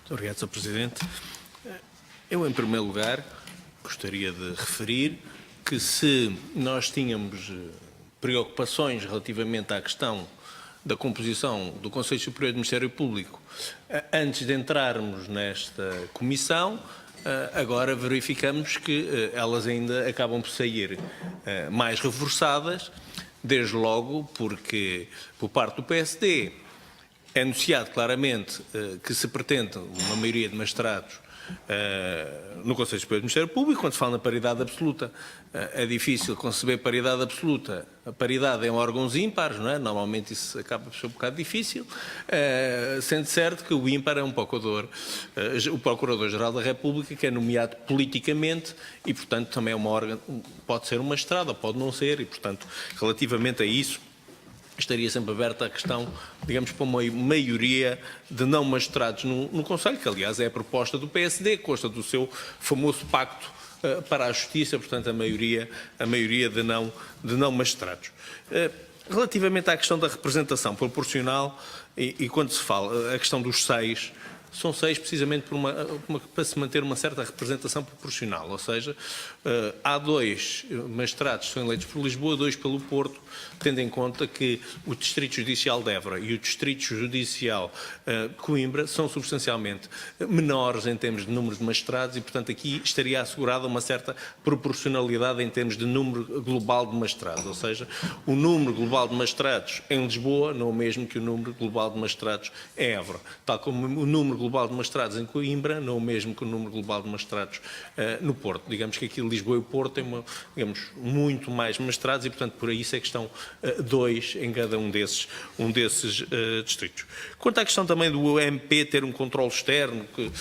Obrigado, Sr. Presidente. Eu, em primeiro lugar, gostaria de referir que se nós tínhamos preocupações relativamente à questão da composição do Conselho Superior do Ministério Público antes de entrarmos nesta comissão, agora verificamos que elas ainda acabam por sair mais reforçadas, desde logo porque, por parte do PSD, é anunciado claramente que se pretende uma maioria de magistrados no Conselho Superior do Ministério Público. Quando se fala na paridade absoluta, é difícil conceber paridade absoluta. A paridade é em órgãos ímpares, não é? Normalmente isso acaba por ser um bocado difícil, sendo certo que o ímpar é um procurador, o Procurador-Geral da República, que é nomeado politicamente e, portanto, também é uma órgão, pode ser uma magistrado, pode não ser, e, portanto, relativamente a isso, estaria sempre aberta a questão, digamos, para uma maioria de não magistrados no Conselho, que aliás é a proposta do PSD, consta do seu famoso pacto para a justiça, portanto a maioria de não magistrados. Relativamente à questão da representação proporcional, e quando se fala a questão dos 6, são 6 precisamente para se manter uma certa representação proporcional, ou seja, há 2 magistrados que são eleitos por Lisboa, 2 pelo Porto, tendo em conta que o Distrito Judicial de Évora e o Distrito Judicial de Coimbra são substancialmente menores em termos de número de magistrados e, portanto, aqui estaria assegurada uma certa proporcionalidade em termos de número global de magistrados, ou seja, o número global de magistrados em Lisboa não é o mesmo que o número global de magistrados em Évora, tal como o número global de magistrados em Coimbra não é o mesmo que o número global de magistrados no Porto. Digamos que aqui Lisboa e o Porto têm, digamos, muito mais magistrados e, portanto, por isso é que estão 2 em cada um desses distritos. Quanto à questão também do MP ter um controle externo, que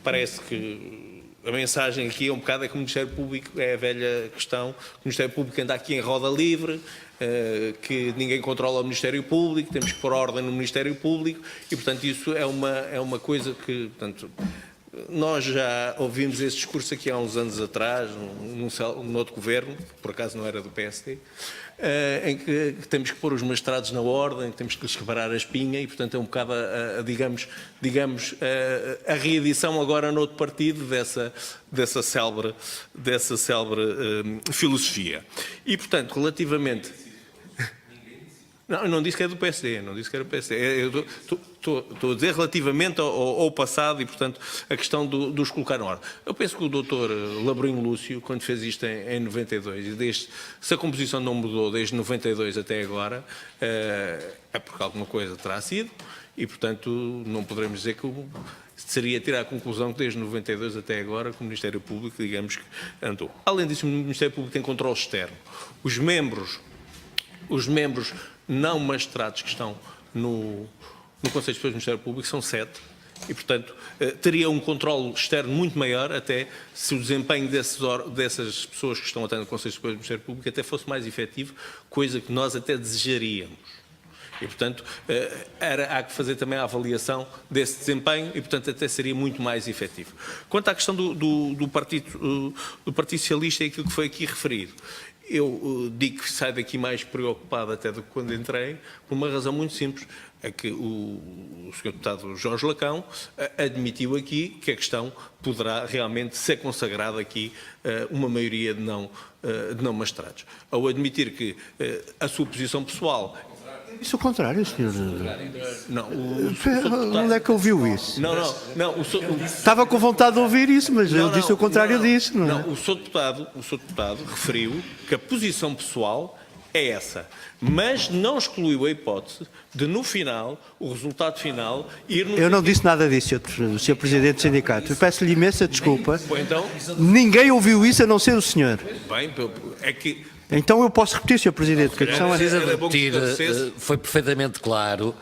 parece que a mensagem aqui é um bocado que o Ministério Público é a velha questão, o Ministério Público anda aqui em roda livre, que ninguém controla o Ministério Público, temos que pôr ordem no Ministério Público e, portanto, isso é uma coisa que, portanto, nós já ouvimos esse discurso aqui há uns anos atrás, num outro governo, por acaso não era do PSD, em que temos que pôr os magistrados na ordem, temos que lhes quebrar a espinha e, portanto, é um bocado, digamos, a reedição agora noutro partido dessa célebre filosofia. E, portanto, relativamente... Não, eu não disse que é do PSD, não disse que era do PSD. Estou a dizer relativamente ao passado e, portanto, a questão dos colocar na ordem. Eu penso que o Dr. Labrinho Lúcio, quando fez isto em 92, e se a composição não mudou desde 92 até agora, é porque alguma coisa terá sido e, portanto, não poderemos dizer que seria tirar a conclusão que desde 92 até agora que o Ministério Público, digamos que andou. Além disso, o Ministério Público tem controle externo. Os membros não magistrados que estão no Conselho Superior do Ministério Público são 7 e, portanto, teria um controle externo muito maior até se o desempenho dessas pessoas que estão até no Conselho Superior do Ministério Público até fosse mais efetivo, coisa que nós até desejaríamos. E, portanto, há que fazer também a avaliação desse desempenho e, portanto, até seria muito mais efetivo. Quanto à questão do Partido Socialista e aquilo que foi aqui referido, eu digo que saio daqui mais preocupado até do que quando entrei, por uma razão muito simples, é que o Sr. Deputado Jorge Lacão admitiu aqui que a questão poderá realmente ser consagrada aqui uma maioria de não magistrados. Ao admitir que a sua posição pessoal... Isso é o contrário, senhor. Não, onde é que ouviu isso? Não. Estava com vontade de ouvir isso, mas eu disse o contrário disso, não é? Não, o Sr. Deputado referiu que a posição pessoal é essa, mas não excluiu a hipótese de, no final, o resultado final ir no... Eu não disse nada disso, Sr. Presidente do Sindicato. Eu peço-lhe imensa desculpa. Então, ninguém ouviu isso a não ser o senhor. Bem, é que... Então eu posso repetir, Sr. Presidente, que a questão precisa de repetir, foi perfeitamente claro,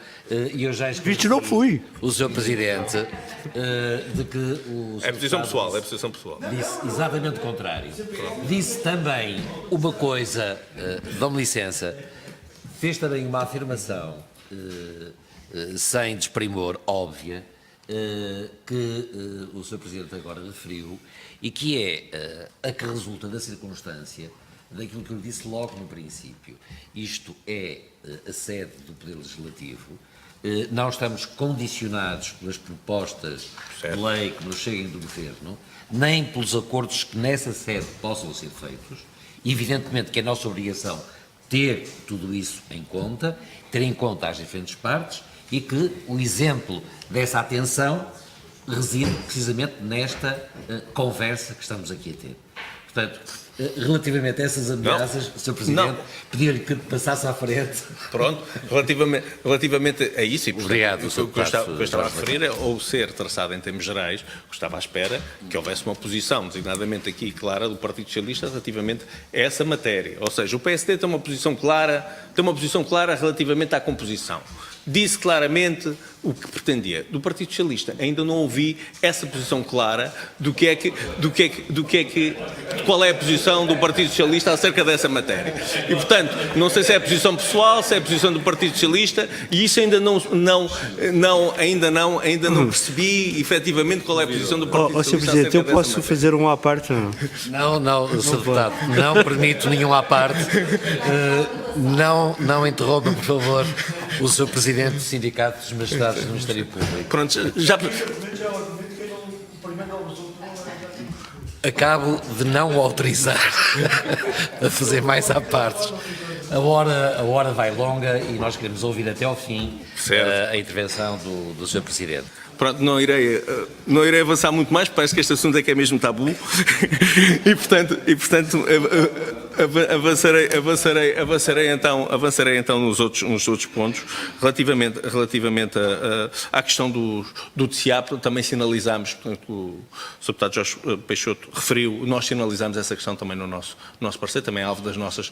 e eu já escrevi não fui. o Sr. Presidente de que o É posição pessoal, é posição pessoal. Disse exatamente o contrário. Disse também uma coisa, dão-me licença, fez também uma afirmação sem desprimor, óbvia, que o Sr. Presidente agora referiu e que é a que resulta da circunstância daquilo que eu disse logo no princípio. Isto é a sede do Poder Legislativo, não estamos condicionados pelas propostas de lei que nos cheguem do Governo, nem pelos acordos que nessa sede possam ser feitos. Evidentemente que é nossa obrigação ter tudo isso em conta, ter em conta as diferentes partes e que o exemplo dessa atenção reside precisamente nesta conversa que estamos aqui a ter. Portanto, relativamente a essas ameaças, Sr. Presidente, pedir-lhe que passasse à frente. Pronto, relativamente a isso, e portanto, Obrigado, o que eu estava a referir é, ou ser traçado em termos gerais, que estava à espera que houvesse uma posição, designadamente aqui clara, do Partido Socialista relativamente a essa matéria. Ou seja, o PSD tem uma posição clara relativamente à composição. Disse claramente o que pretendia. Do Partido Socialista ainda não ouvi essa posição clara qual é a posição do Partido Socialista acerca dessa matéria. E, portanto, não sei se é a posição pessoal, se é a posição do Partido Socialista, e isso ainda não percebi efetivamente qual é a posição do Partido Sr. Socialista. Presidente, eu posso fazer um à parte? Não, Sr. Deputado, não permito nenhum à parte. Não interrompa, por favor, o Sr. Presidente do Sindicato dos Magistrados do Ministério Público. Pronto, já... Acabo de não o autorizar a fazer mais à parte. A hora vai longa e nós queremos ouvir até ao fim a intervenção do Sr. Presidente. Pronto, não irei avançar muito mais, parece que este assunto é que é mesmo tabu e portanto avançarei então nos outros pontos. Relativamente à questão do TSIAP, também sinalizámos, portanto, o Sr. Deputado Jorge Peixoto referiu, nós sinalizámos essa questão também no nosso parecer, também é alvo das nossas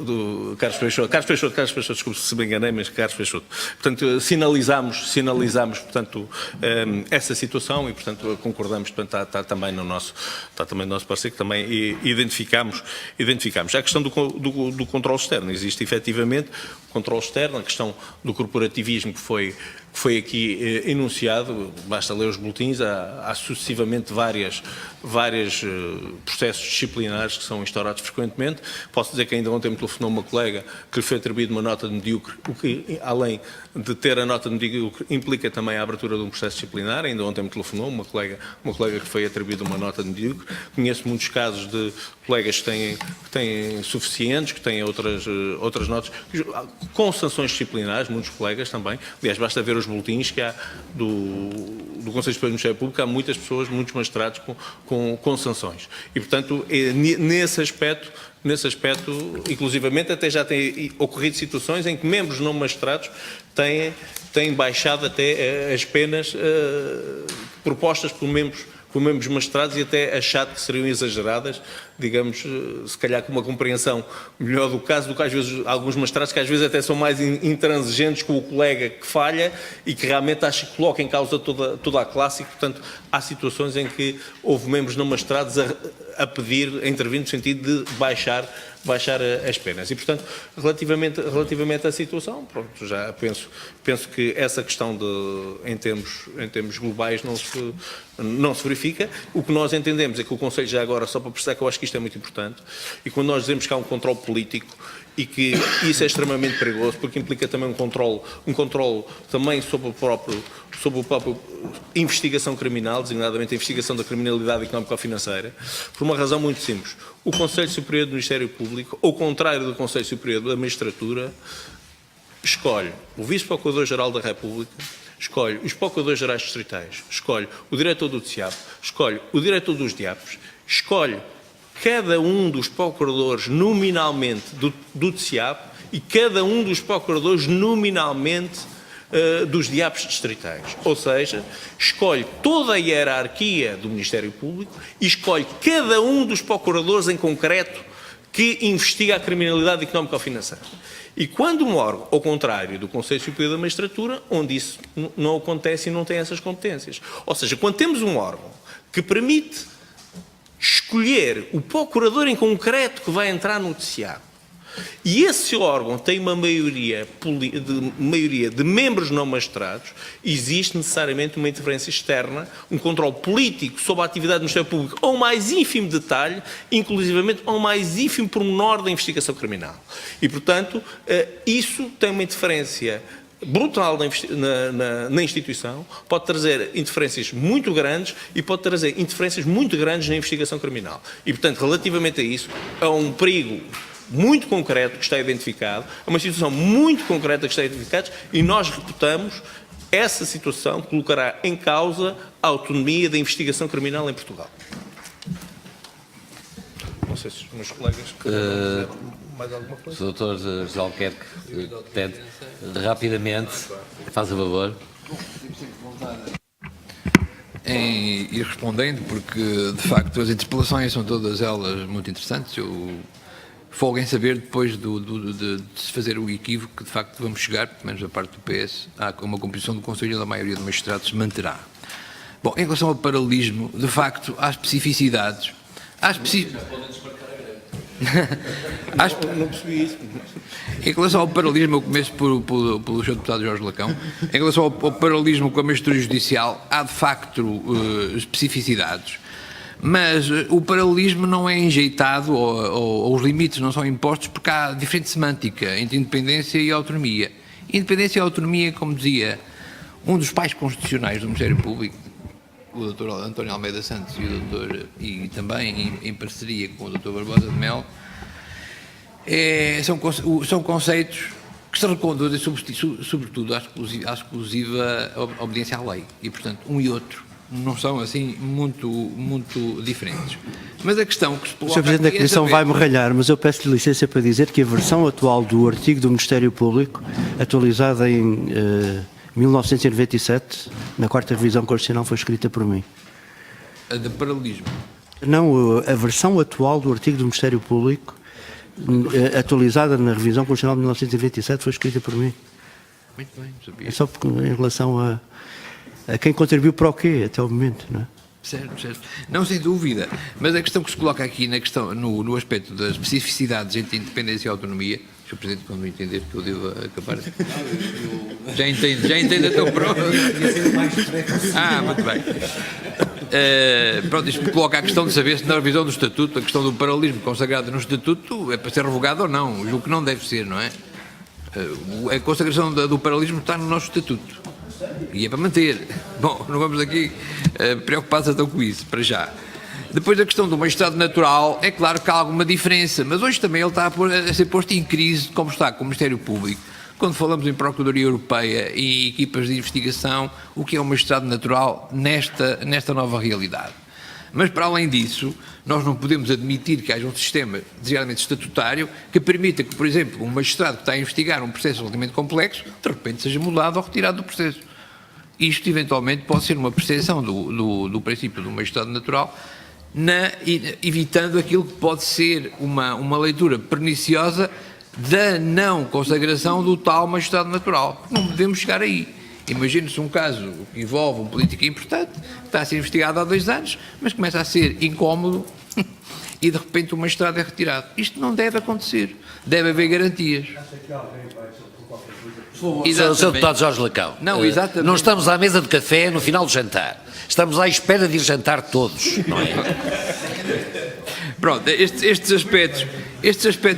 do Carlos Peixoto, desculpe se me enganei, mas Carlos Peixoto. Portanto, sinalizámos, portanto, essa situação e, portanto, concordamos, portanto, está também no nosso parecer, que também identificamos. A questão do controle externo, existe efetivamente controle externo, a questão do corporativismo que foi aqui enunciado, basta ler os boletins, há sucessivamente vários processos disciplinares que são instaurados frequentemente. Posso dizer que ainda ontem me telefonou uma colega que lhe foi atribuída uma nota de medíocre, o que, além de ter a nota de medíocre, implica também a abertura de um processo disciplinar. Ainda ontem me telefonou uma colega que foi atribuída uma nota de medíocre. Conheço muitos casos de colegas que têm suficientes, que têm outras notas, com sanções disciplinares, muitos colegas também. Aliás, basta ver os boletins que há do Conselho Superior do Ministério Público, há muitas pessoas, muitos magistrados com sanções. E, portanto, nesse aspecto, inclusivamente, até já têm ocorrido situações em que membros não magistrados têm baixado até as penas propostas por membros magistrados e até achado que seriam exageradas, digamos, se calhar com uma compreensão melhor do caso, do que às vezes alguns magistrados que às vezes até são mais intransigentes com o colega que falha e que realmente acho que coloca em causa toda a classe e, portanto, há situações em que houve membros não magistrados a pedir, a intervir no sentido de baixar as penas. E, portanto, relativamente à situação, pronto, já penso que essa questão em termos globais não se verifica. O que nós entendemos é que o Conselho, já agora, só para perceber que eu acho que isto é muito importante, e quando nós dizemos que há um controle político e que isso é extremamente perigoso, porque implica também um controle também sobre o próprio investigação criminal, designadamente a investigação da criminalidade económica ou financeira, por uma razão muito simples. O Conselho Superior do Ministério Público, ao contrário do Conselho Superior da Magistratura, escolhe o Vice-Procurador-Geral da República, escolhe os Procuradores-Gerais Distritais, escolhe o Diretor do TSIAP, escolhe o Diretor dos DIAPs, escolhe cada um dos procuradores nominalmente do TSIAP e cada um dos procuradores nominalmente dos DIAPs distritais. Ou seja, escolhe toda a hierarquia do Ministério Público e escolhe cada um dos procuradores em concreto que investiga a criminalidade económica ou financeira. E quando um órgão, ao contrário do Conselho Superior da Magistratura, onde isso não acontece e não tem essas competências. Ou seja, quando temos um órgão que permite escolher o procurador em concreto que vai entrar no TSIAP, e esse órgão tem uma maioria de membros não magistrados, existe necessariamente uma interferência externa, um controle político sobre a atividade do Ministério Público ao mais ínfimo detalhe, inclusivamente ao mais ínfimo pormenor da investigação criminal. E, portanto, isso tem uma interferência brutal na instituição, pode trazer interferências muito grandes e pode trazer interferências muito grandes na investigação criminal. E, portanto, relativamente a isso, há um perigo muito concreto que está identificado, é uma situação muito concreta que está identificada e nós reputamos essa situação colocará em causa a autonomia da investigação criminal em Portugal. Não sei se os meus colegas querem dizer mais alguma coisa. O Dr. José Albuquerque pede rapidamente, faz a favor. Em ir respondendo, porque de facto as interpelações são todas elas muito interessantes. Eu folgo em saber depois de se fazer o equívoco que de facto vamos chegar, pelo menos da parte do PS, a uma composição do Conselho da maioria de magistrados se manterá. Bom, em relação ao paralelismo, de facto, há especificidades. Não percebi isso. Em relação ao paralelismo, eu começo pelo Sr. Deputado Jorge Lacão. Em relação ao paralelismo com a magistratura judicial, há de facto especificidades, mas o paralelismo não é enjeitado ou os limites não são impostos porque há diferente semântica entre independência e autonomia. Independência e autonomia, como dizia um dos pais constitucionais do Ministério Público, o Dr. António Almeida Santos e também em parceria com o Dr. Barbosa de Mel, são conceitos que se reconduzem sobretudo à exclusiva obediência à lei e, portanto, um e outro não são assim muito diferentes. Mas a questão que se coloca... O Sr. Presidente da Comissão vai-me ralhar, mas eu peço-lhe licença para dizer que a versão atual do artigo do Ministério Público, atualizada em 1997, na 4ª revisão constitucional, foi escrita por mim. A de paralelismo. Não, a versão atual do artigo do Ministério Público, atualizada na revisão constitucional de 1997, foi escrita por mim. Muito bem, sabia. É só porque, em relação a quem contribuiu para o quê, até o momento, não é? Certo. Não, sem dúvida. Mas a questão que se coloca aqui no aspecto das especificidades entre independência e autonomia, Sr. Presidente, quando entender que eu devo acabar... Já entendo até o próprio. Muito bem. Pronto, isto me coloca a questão de saber se na revisão do Estatuto, a questão do paralelismo consagrado no Estatuto é para ser revogado ou não, julgo que não deve ser, não é? A consagração do paralelismo está no nosso Estatuto e é para manter. Bom, não vamos aqui preocupados então com isso, para já. Depois a questão do magistrado natural, é claro que há alguma diferença, mas hoje também ele está a ser posto em crise, como está com o Ministério Público. Quando falamos em Procuradoria Europeia e equipas de investigação, o que é o magistrado natural nesta nova realidade. Mas, para além disso, nós não podemos admitir que haja um sistema, desigualmente estatutário, que permita que, por exemplo, um magistrado que está a investigar um processo relativamente complexo, de repente seja mudado ou retirado do processo. Isto, eventualmente, pode ser uma percepção do princípio do magistrado natural, evitando aquilo que pode ser uma leitura perniciosa da não consagração do tal magistrado natural. Não devemos chegar aí. Imagine-se um caso que envolve um político importante, que está a ser investigado há 2 anos, mas começa a ser incómodo e de repente o magistrado é retirado. Isto não deve acontecer. Deve haver garantias. Sr. Deputado Jorge Lacão, exatamente. Não estamos à mesa de café no final do jantar. Estamos à espera de ir jantar todos, não é? Pronto, estes aspectos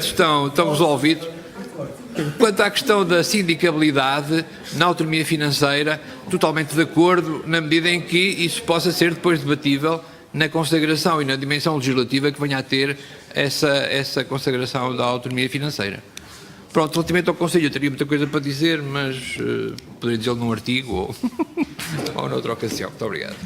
estão resolvidos. Quanto à questão da sindicabilidade na autonomia financeira, totalmente de acordo, na medida em que isso possa ser depois debatível na consagração e na dimensão legislativa que venha a ter essa consagração da autonomia financeira. Pronto, relativamente ao Conselho, eu teria muita coisa para dizer, mas poderia dizê-lo num artigo ou noutra ocasião. Muito obrigado.